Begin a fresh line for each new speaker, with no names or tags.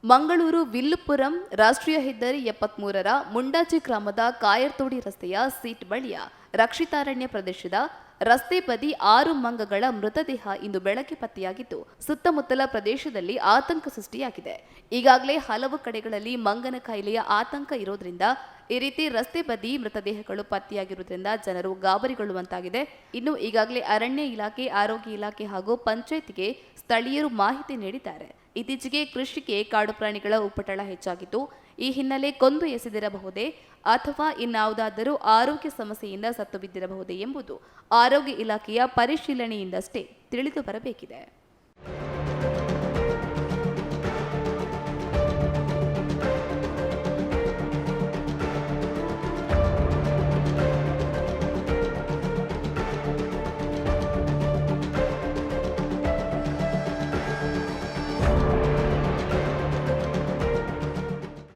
ಮಂಗಳೂರು ವಿಲ್ಲುಪುರಂ ರಾಷ್ಟ್ರೀಯ ಹೆದ್ದಾರಿ 73ರ ಮುಂಡಾಜಿ ಗ್ರಾಮದ ಕಾಯರ್ತೋಡಿ ರಸ್ತೆಯ ಸೀಟ್ ಬಳಿಯ ರಕ್ಷಿತಾರಣ್ಯ ಪ್ರದೇಶದ ರಸ್ತೆ ಬದಿ 6 ಮಂಗಗಳ ಮೃತದೇಹ ಇಂದು ಬೆಳಗ್ಗೆ ಪತ್ತೆಯಾಗಿದ್ದು, ಸುತ್ತಮುತ್ತಲ ಪ್ರದೇಶದಲ್ಲಿ ಆತಂಕ ಸೃಷ್ಟಿಯಾಗಿದೆ. ಈಗಾಗಲೇ ಹಲವು ಕಡೆಗಳಲ್ಲಿ ಮಂಗನ ಕಾಯಿಲೆಯ ಆತಂಕ ಇರೋದ್ರಿಂದ ಈ ರೀತಿ ರಸ್ತೆ ಬದಿ ಮೃತದೇಹಗಳು ಪತ್ತೆಯಾಗಿರುವುದರಿಂದ ಜನರು ಗಾಬರಿಗೊಳ್ಳುವಂತಾಗಿದೆ. ಇನ್ನು ಈಗಾಗಲೇ ಅರಣ್ಯ ಇಲಾಖೆ, ಆರೋಗ್ಯ ಇಲಾಖೆ ಹಾಗೂ ಪಂಚಾಯತ್ಗೆ ಸ್ಥಳೀಯರು ಮಾಹಿತಿ ನೀಡಿದ್ದಾರೆ. ಇತ್ತೀಚೆಗೆ ಕೃಷಿಗೆ ಕಾಡು ಪ್ರಾಣಿಗಳ ಉಪಟಳ ಹೆಚ್ಚಾಗಿದ್ದು, ಈ ಹಿನ್ನೆಲೆ ಕೊಂದು ಎಸೆದಿರಬಹುದೇ ಅಥವಾ ಇನ್ನಾವುದಾದರೂ ಆರೋಗ್ಯ ಸಮಸ್ಯೆಯಿಂದ ಸತ್ತು ಬಿದ್ದಿರಬಹುದೇ ಎಂಬುದು ಆರೋಗ್ಯ ಇಲಾಖೆಯ ಪರಿಶೀಲನೆಯಿಂದಷ್ಟೇ ತಿಳಿದು ಬರಬೇಕಿದೆ.